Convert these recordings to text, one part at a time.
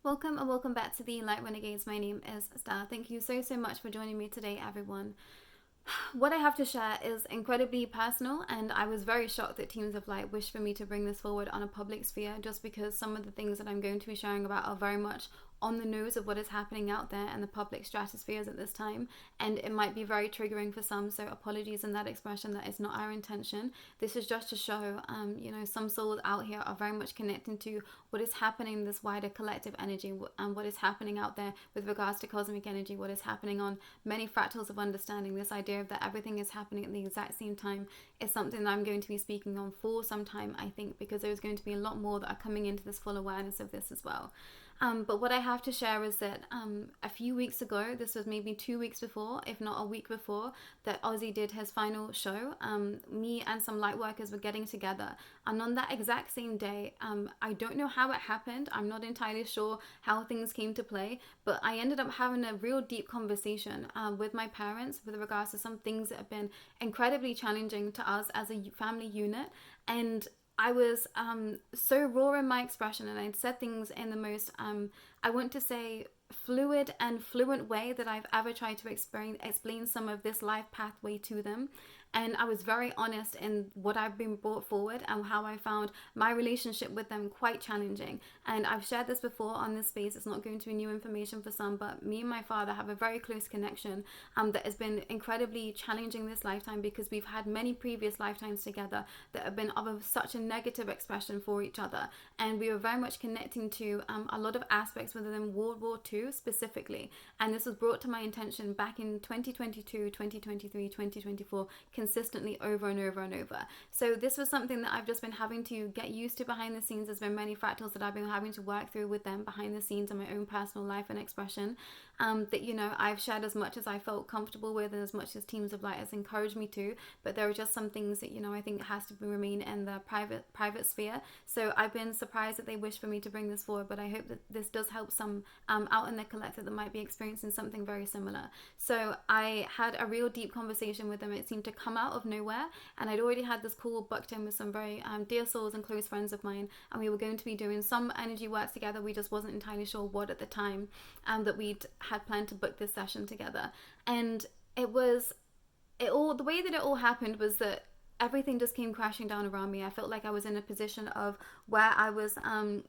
Welcome and welcome back to the Light Renegades. My name is Starr. Thank you so much for joining me today, everyone. What I have to share is incredibly personal, and I was very shocked that Teams of Light wished for me to bring this forward on a public sphere, just because some of the things that I'm going to be sharing about are very much on the nose of what is happening out there in the public stratospheres at this time, and it might be very triggering for some, so apologies in that expression. That is not our intention. This is just to show some souls out here are very much connecting to what is happening in this wider collective energy, and what is happening out there with regards to cosmic energy, what is happening on many fractals of understanding. This idea of that everything is happening at the exact same time is something that I'm going to be speaking on for some time, I think, because there's going to be a lot more that are coming into this full awareness of this as well. But what I have to share is that a few weeks ago, this was maybe 2 weeks before, if not a week before, that Ozzy did his final show. Me and some light workers were getting together, and on that exact same day, I don't know how it happened. I'm not entirely sure how things came to play, but I ended up having a real deep conversation with my parents with regards to some things that have been incredibly challenging to us as a family unit. And I was so raw in my expression, and I'd said things in the most, I want to say, fluid and fluent way that I've ever tried to explain some of this life pathway to them. And I was very honest in what I've been brought forward and how I found my relationship with them quite challenging. And I've shared this before on this space. It's not going to be new information for some, but me and my father have a very close connection that has been incredibly challenging this lifetime, because we've had many previous lifetimes together that have been of such a negative expression for each other. And we were very much connecting to a lot of aspects within World War II specifically. And this was brought to my attention back in 2022, 2023, 2024, consistently over and over and over. So this was something that I've just been having to get used to behind the scenes. There's been many fractals that I've been having to work through with them behind the scenes in my own personal life and expression, that I've shared as much as I felt comfortable with, and as much as Teams of Light has encouraged me to. But there are just some things that I think has to remain in the private sphere. So I've been surprised that they wish for me to bring this forward, but I hope that this does help some out in the collective that might be experiencing something very similar. So I had a real deep conversation with them. It seemed to come out of nowhere, and I'd already had this call booked in with some very dear souls and close friends of mine, and we were going to be doing some energy work together. We just wasn't entirely sure what at the time, that we'd had planned to book this session together. And the way that it all happened was that everything just came crashing down around me. I felt like I was in a position of where I was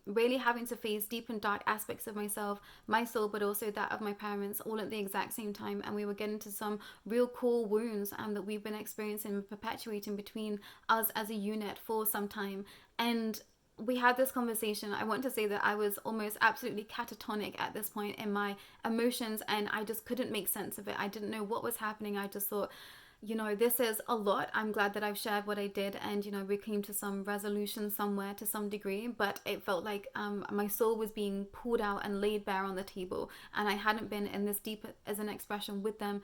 really having to face deep and dark aspects of myself, my soul, but also that of my parents, all at the exact same time. And we were getting to some real core wounds that we've been experiencing and perpetuating between us as a unit for some time. And we had this conversation. I want to say that I was almost absolutely catatonic at this point in my emotions, and I just couldn't make sense of it. I didn't know what was happening. I just thought, this is a lot. I'm glad that I've shared what I did, and we came to some resolution somewhere to some degree, but it felt like my soul was being pulled out and laid bare on the table, and I hadn't been in this deep as an expression with them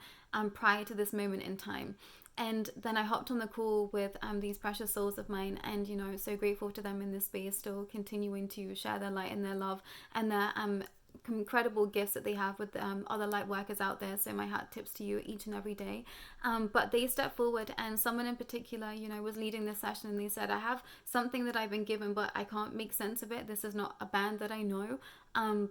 prior to this moment in time. And then I hopped on the call with these precious souls of mine, and so grateful to them in this space, still continuing to share their light and their love and their incredible gifts that they have with other light workers out there. So my hat tips to you each and every day. But they stepped forward, and someone in particular was leading this session, and they said, I have something that I've been given, but I can't make sense of it. This is not a band that I know,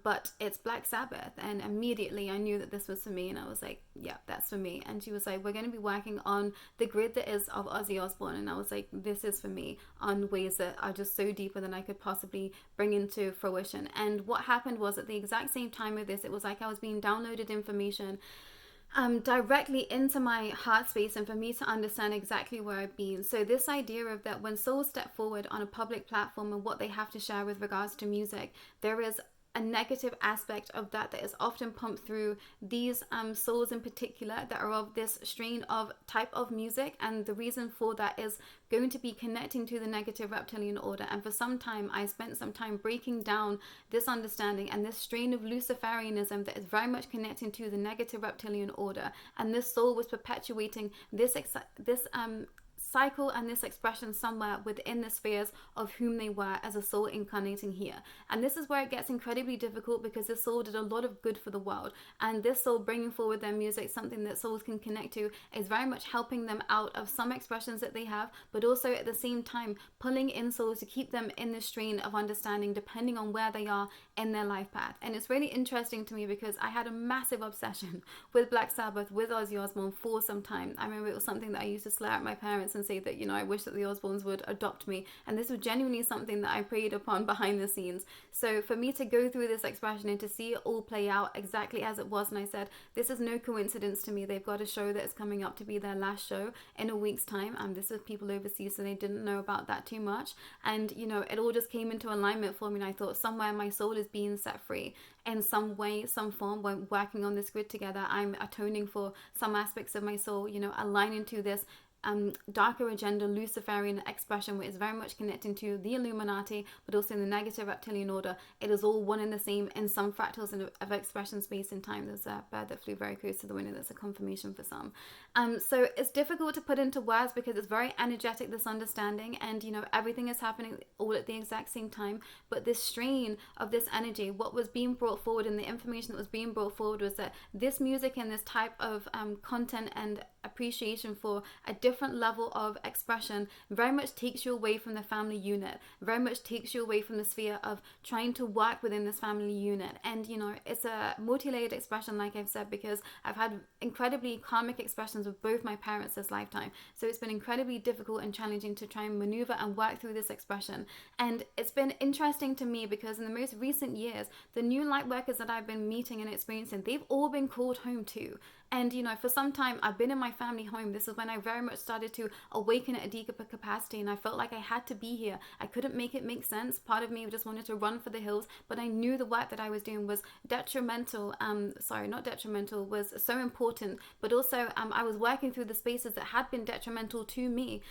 but it's Black Sabbath. And immediately I knew that this was for me, and I was like, yeah, that's for me. And she was like, we're going to be working on the grid that is of Ozzy Osbourne. And I was like, this is for me, on ways that are just so deeper than I could possibly bring into fruition. And what happened was, at the exact same time of this, it was like I was being downloaded information directly into my heart space, and for me to understand exactly where I've been. So this idea of that when souls step forward on a public platform and what they have to share with regards to music, there is a negative aspect of that is often pumped through these souls in particular that are of this strain of type of music. And the reason for that is going to be connecting to the negative reptilian order. And for some time, I spent some time breaking down this understanding and this strain of Luciferianism that is very much connecting to the negative reptilian order. And this soul was perpetuating this cycle and this expression somewhere within the spheres of whom they were as a soul incarnating here. And this is where it gets incredibly difficult, because this soul did a lot of good for the world, and this soul bringing forward their music, something that souls can connect to, is very much helping them out of some expressions that they have, but also at the same time pulling in souls to keep them in the strain of understanding depending on where they are in their life path. And it's really interesting to me because I had a massive obsession with Black Sabbath, with Ozzy Osbourne for some time. I remember it was something that I used to slur at my parents and say that, you know, I wish that the Osbournes would adopt me, and this was genuinely something that I preyed upon behind the scenes. So for me to go through this expression and to see it all play out exactly as it was, and I said, this is no coincidence to me. They've got a show that is coming up to be their last show in a week's time, and this is people overseas, so they didn't know about that too much. And you know, it all just came into alignment for me, and I thought somewhere my soul is being set free in some way, some form. When working on this grid together, I'm atoning for some aspects of my soul, you know, aligning to this darker agenda, Luciferian expression, which is very much connecting to the Illuminati, but also in the negative reptilian order. It is all one and the same in some fractals of expression, space and time. There's a bird that flew very close to the window. That's a confirmation for some. So it's difficult to put into words because it's very energetic, this understanding, and you know, everything is happening all at the exact same time. But this strain of this energy, what was being brought forward, and the information that was being brought forward, was that this music and this type of content and appreciation for a different level of expression very much takes you away from the family unit, very much takes you away from the sphere of trying to work within this family unit. And you know, it's a multi-layered expression, like I've said, because I've had incredibly karmic expressions with both my parents this lifetime, so it's been incredibly difficult and challenging to try and maneuver and work through this expression. And it's been interesting to me because in the most recent years, the new light workers that I've been meeting and experiencing, they've all been called home too. And you know, for some time I've been in my family home. This is when I very much started to awaken at a deeper capacity, and I felt like I had to be here. I couldn't make it make sense. Part of me just wanted to run for the hills, but I knew the work that I was doing was detrimental, was so important, but also I was working through the spaces that had been detrimental to me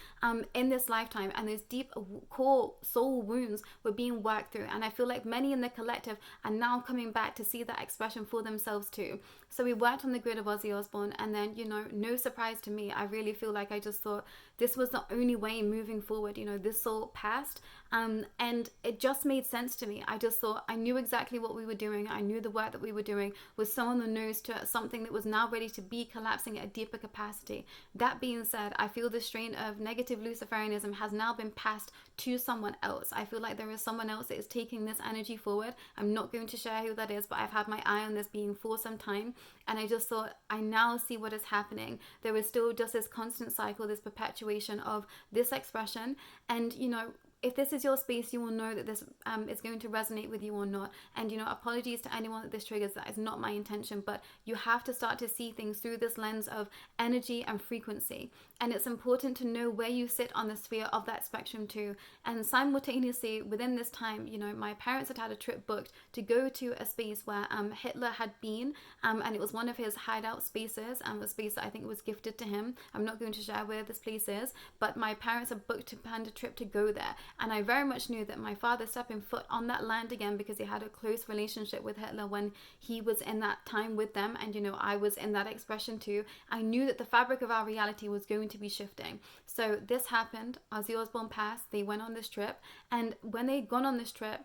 in this lifetime, and those deep core soul wounds were being worked through. And I feel like many in the collective are now coming back to see that expression for themselves too. So we worked on the grid of Ozzy Osbourne, and then, you know, no surprise to me, I really feel like I just thought this was the only way moving forward. You know, this soul passed, and it just made sense to me. I just thought I knew exactly what we were doing. I knew the work that we were doing was so on the nose to something that was now ready to be collapsing at a deeper capacity. That being said, I feel the strain of negative Luciferianism has now been passed to someone else. I feel like there is someone else that is taking this energy forward. I'm not going to share who that is, but I've had my eye on this being for some time, and I just thought, I now see what is happening. There is still just this constant cycle, this perpetuation of this expression. And you know, if this is your space, you will know that this is going to resonate with you or not. And you know, apologies to anyone that this triggers. That is not my intention, but you have to start to see things through this lens of energy and frequency. And it's important to know where you sit on the sphere of that spectrum too. And simultaneously within this time, you know, my parents had a trip booked to go to a space where Hitler had been, and it was one of his hideout spaces, a space that I think was gifted to him. I'm not going to share where this place is, but my parents had booked a trip to go there. And I very much knew that my father stepping foot on that land again, because he had a close relationship with Hitler when he was in that time with them, and you know, I was in that expression too. I knew that the fabric of our reality was going to be shifting. So this happened. Ozzy Osbourne passed. They went on this trip, and when they'd gone on this trip,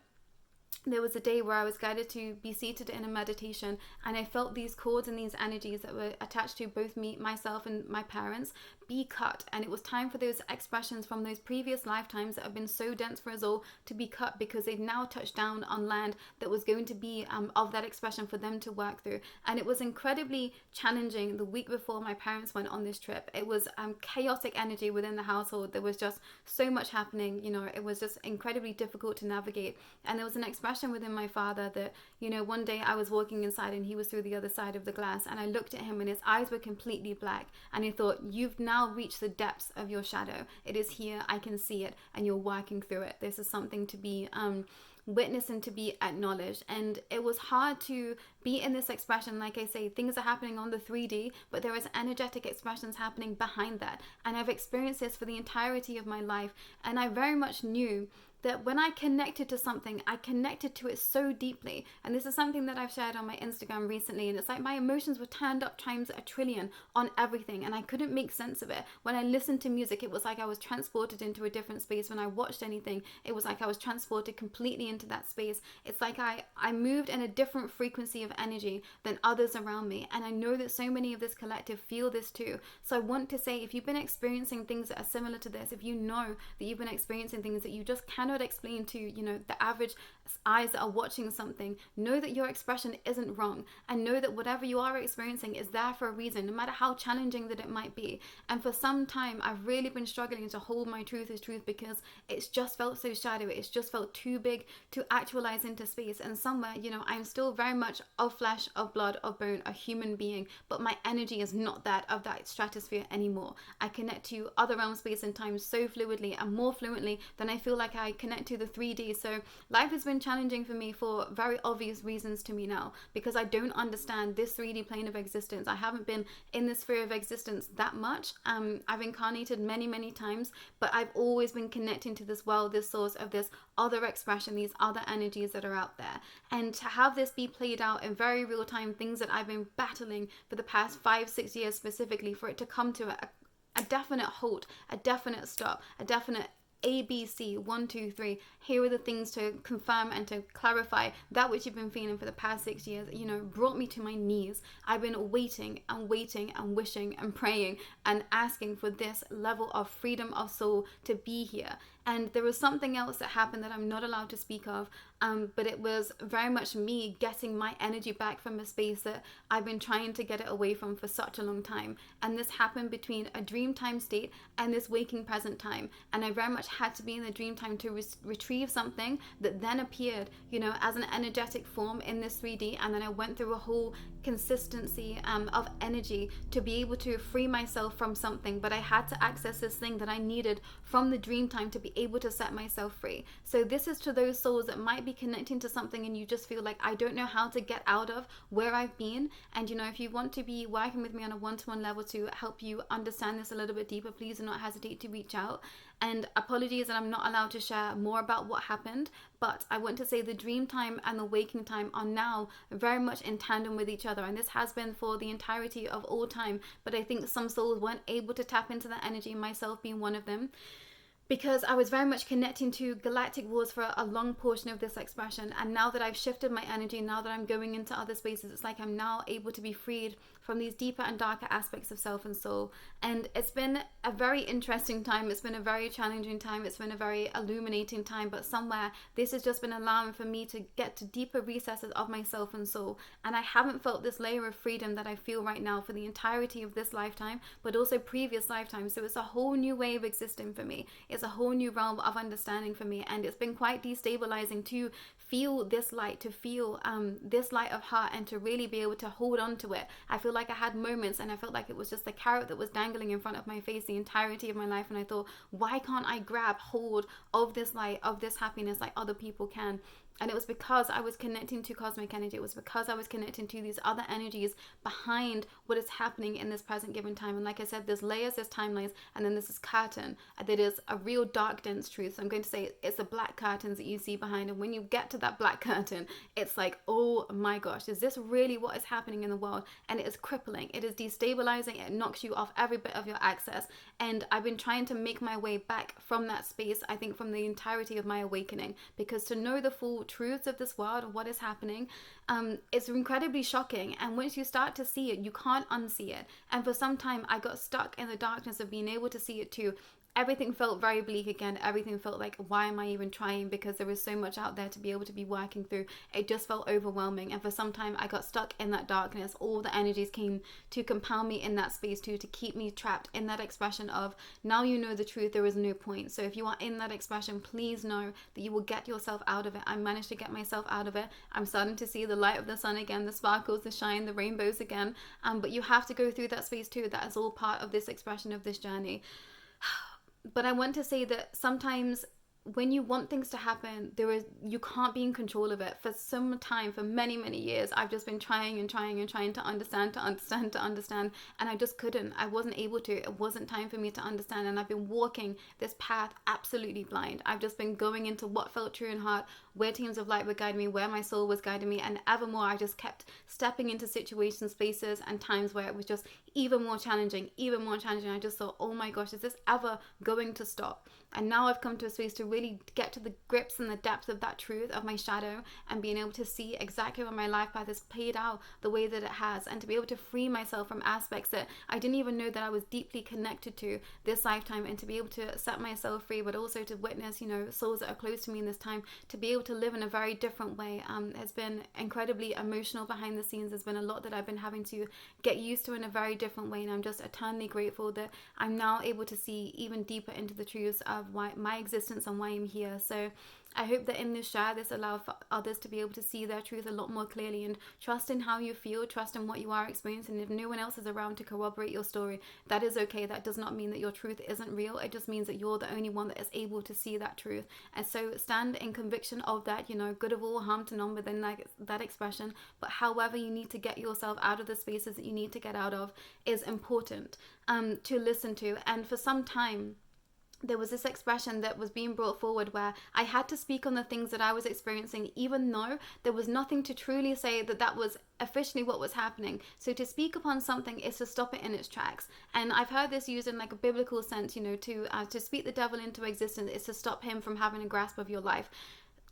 there was a day where I was guided to be seated in a meditation, and I felt these cords and these energies that were attached to both me, myself, and my parents be cut. And it was time for those expressions from those previous lifetimes that have been so dense for us all to be cut, because they've now touched down on land that was going to be of that expression for them to work through. And it was incredibly challenging the week before my parents went on this trip. It was chaotic energy within the household. There was just so much happening. You know, it was just incredibly difficult to navigate. And there was an expression within my father that, you know, one day I was walking inside and he was through the other side of the glass, and I looked at him and his eyes were completely black, and he thought, you've now reached the depths of your shadow. It is here, I can see it, and you're working through it. This is something to be witnessed and to be acknowledged. And it was hard to be in this expression. Like I say, things are happening on the 3D, but there is energetic expressions happening behind that, and I've experienced this for the entirety of my life. And I very much knew that when I connected to something, I connected to it so deeply. And this is something that I've shared on my Instagram recently, and it's like my emotions were turned up times a trillion on everything, and I couldn't make sense of it. When I listened to music, it was like I was transported into a different space. When I watched anything, it was like I was transported completely into that space. It's like I moved in a different frequency of energy than others around me, and I know that so many of this collective feel this too. So I want to say, if you've been experiencing things that are similar to this, if you know that you've been experiencing things that you just cannot explain to, you know, the average eyes that are watching something, know that your expression isn't wrong, and know that whatever you are experiencing is there for a reason, no matter how challenging that it might be. And for some time, I've really been struggling to hold my truth as truth, because it's just felt so shadowy. It's just felt too big to actualize into space. And somewhere, you know, I'm still very much of flesh, of blood, of bone, a human being, but my energy is not that of that stratosphere anymore. I connect to other realm, space and time so fluidly and more fluently than I feel like I connect to the 3D. So life has been challenging for me for very obvious reasons to me now, because I don't understand this 3D plane of existence. I haven't been in this sphere of existence that much. I've incarnated many times, but I've always been connecting to this world, this source of this other expression, these other energies that are out there. And to have this be played out in very real time, things that I've been battling for the past 5-6 years specifically, for it to come to a definite halt, a definite stop, a definite ABC, 1, 2, 3. Here are the things to confirm and to clarify that which you've been feeling for the past 6 years, you know, brought me to my knees. I've been waiting and wishing and praying and asking for this level of freedom of soul to be here. And there was something else that happened that I'm not allowed to speak of, but it was very much me getting my energy back from a space that I've been trying to get it away from for such a long time. And this happened between a dream time state and this waking present time. And I very much had to be in the dream time to retrieve something that then appeared, you know, as an energetic form in this 3D. And then I went through a whole consistency of energy to be able to free myself from something. But I had to access this thing that I needed from the dream time to be able to set myself free. So this is to those souls that might be connecting to something and you just feel like, I don't know how to get out of where I've been. And you know, if you want to be working with me on a one-to-one level to help you understand this a little bit deeper, please do not hesitate to reach out. And apologies that I'm not allowed to share more about what happened, but I want to say the dream time and the waking time are now very much in tandem with each other, and this has been for the entirety of all time. But I think some souls weren't able to tap into that energy, myself being one of them, because I was very much connecting to galactic wars for a long portion of this expression. And now that I've shifted my energy, now that I'm going into other spaces, it's like I'm now able to be freed from these deeper and darker aspects of self and soul. And it's been a very interesting time. It's been a very challenging time. It's been a very illuminating time. But somewhere this has just been allowing for me to get to deeper recesses of my self and soul. And I haven't felt this layer of freedom that I feel right now for the entirety of this lifetime, but also previous lifetimes. So it's a whole new way of existing for me. It's a whole new realm of understanding for me. And it's been quite destabilizing to feel this light, to feel this light of heart, and to really be able to hold on to it. I feel like I had moments and I felt like it was just the carrot that was dangling in front of my face the entirety of my life, and I thought, why can't I grab hold of this light, of this happiness like other people can? And it was because I was connecting to cosmic energy. It was because I was connecting to these other energies behind what is happening in this present given time. And like I said, there's layers, there's timelines, and then there's this curtain that is a real dark, dense truth. So I'm going to say it's the black curtains that you see behind. And when you get to that black curtain, it's like, oh my gosh, is this really what is happening in the world? And it is crippling. It is destabilizing. It knocks you off every bit of your access. And I've been trying to make my way back from that space, I think, from the entirety of my awakening, because to know the full truths of this world, of what is happening, it's incredibly shocking. And once you start to see it, you can't unsee it. And for some time I got stuck in the darkness of being able to see it too. Everything felt very bleak again. Everything felt like, why am I even trying? Because there was so much out there to be able to be working through. It just felt overwhelming. And for some time I got stuck in that darkness. All the energies came to compound me in that space too, to keep me trapped in that expression of, now you know the truth, there is no point. So if you are in that expression, please know that you will get yourself out of it. I managed to get myself out of it. I'm starting to see the light of the sun again, the sparkles, the shine, the rainbows again. But you have to go through that space too. That is all part of this expression of this journey. But I want to say that sometimes when you want things to happen, you can't be in control of it. For some time, for many, many years, I've just been trying and trying and trying to understand, and I just couldn't. I wasn't able to. It wasn't time for me to understand, and I've been walking this path absolutely blind. I've just been going into what felt true in heart, where teams of light were guiding me, where my soul was guiding me, and evermore I just kept stepping into situations, places, and times where it was just even more challenging. I just thought, oh my gosh, is this ever going to stop? And now I've come to a space to really get to the grips and the depth of that truth of my shadow, and being able to see exactly where my life path has played out the way that it has, and to be able to free myself from aspects that I didn't even know that I was deeply connected to this lifetime, and to be able to set myself free, but also to witness, souls that are close to me in this time, to be able to live in a very different way. Has been incredibly emotional behind the scenes. There's been a lot that I've been having to get used to in a very different way, and I'm just eternally grateful that I'm now able to see even deeper into the truths of why my existence and why I'm here. So I hope that in this share, this allows for others to be able to see their truth a lot more clearly, and trust in how you feel, trust in what you are experiencing. If no one else is around to corroborate your story, that is okay. That does not mean that your truth isn't real. It just means that you're the only one that is able to see that truth. And so stand in conviction of that, good of all, harm to none within that expression. But however you need to get yourself out of the spaces that you need to get out of is important to listen to. And for some time, there was this expression that was being brought forward where I had to speak on the things that I was experiencing, even though there was nothing to truly say that was officially what was happening. So to speak upon something is to stop it in its tracks. And I've heard this used in like a biblical sense, to speak the devil into existence is to stop him from having a grasp of your life.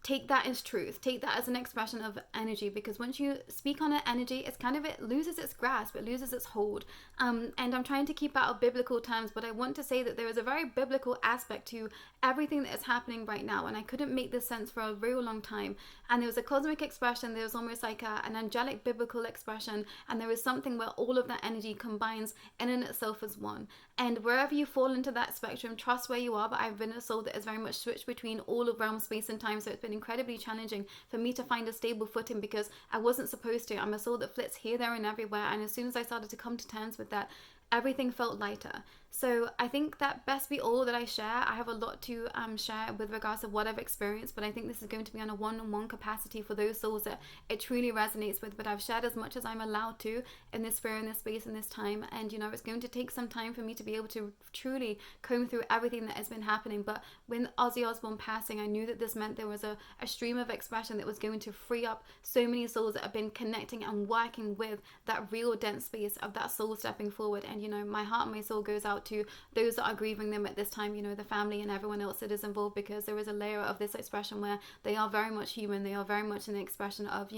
Take that as truth. Take that as an expression of energy, because once you speak on an energy, it loses its grasp, it loses its hold. And I'm trying to keep out of biblical terms, but I want to say that there is a very biblical aspect to everything that is happening right now, and I couldn't make this sense for a real long time. And there was a cosmic expression, there was almost like an angelic biblical expression, and there is something where all of that energy combines in and itself as one. And wherever you fall into that spectrum, trust where you are. But I've been a soul that has very much switched between all of realm, space, and time, so it's been incredibly challenging for me to find a stable footing, because I wasn't supposed to. I'm a soul that flits here, there, and everywhere, and as soon as I started to come to terms with that, everything felt lighter. So I think that best be all that I share. I have a lot to share with regards to what I've experienced, but I think this is going to be on a one-on-one capacity for those souls that it truly resonates with. But I've shared as much as I'm allowed to in this sphere, in this space, in this time. And it's going to take some time for me to be able to truly comb through everything that has been happening. But when Ozzy Osbourne passing, I knew that this meant there was a stream of expression that was going to free up so many souls that have been connecting and working with that real dense space of that soul stepping forward. And my heart and my soul goes out to those that are grieving them at this time, the family and everyone else that is involved, because there is a layer of this expression where they are very much human. They are very much an expression of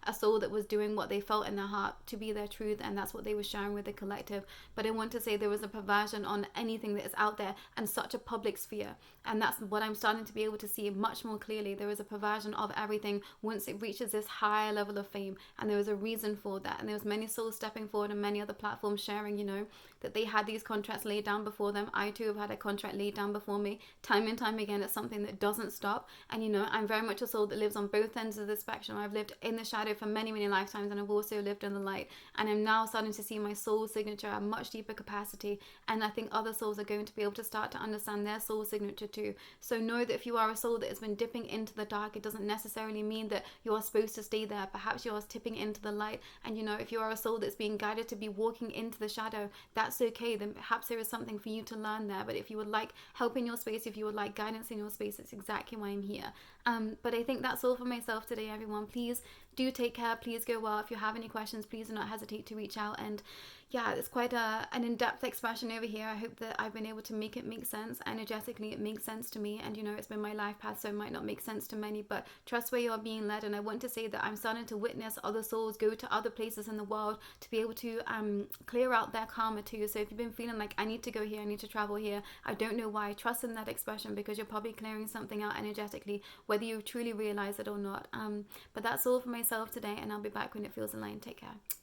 a soul that was doing what they felt in their heart to be their truth, and that's what they were sharing with the collective. But I want to say there was a perversion on anything that is out there and such a public sphere, and that's what I'm starting to be able to see much more clearly. There is a perversion of everything once it reaches this higher level of fame, and there was a reason for that. And there was many souls stepping forward and many other platforms sharing that they had these contracts laid down before them. I too have had a contract laid down before me time and time again. It's something that doesn't stop. And I'm very much a soul that lives on both ends of the spectrum. I've lived in the shadow for many, many lifetimes, and I've also lived in the light, and I'm now starting to see my soul signature at a much deeper capacity. And I think other souls are going to be able to start to understand their soul signature too. So know that if you are a soul that has been dipping into the dark, it doesn't necessarily mean that you are supposed to stay there. Perhaps you are tipping into the light, and if you are a soul that's being guided to be walking into the shadow, that's okay. Then perhaps there is something for you to learn there. But if you would like help in your space, if you would like guidance in your space, it's exactly why I'm here. But I think that's all for myself today, everyone. Please do take care. Please go well. If you have any questions, please do not hesitate to reach out. And yeah, it's quite an in-depth expression over here. I hope that I've been able to make it make sense. Energetically, it makes sense to me. And it's been my life path, so it might not make sense to many, but trust where you are being led. And I want to say that I'm starting to witness other souls go to other places in the world to be able to clear out their karma too. So if you've been feeling like I need to go here, I need to travel here, I don't know why, trust in that expression, because you're probably clearing something out energetically, whether you truly realize it or not. But that's all for myself today, and I'll be back when it feels aligned. Take care.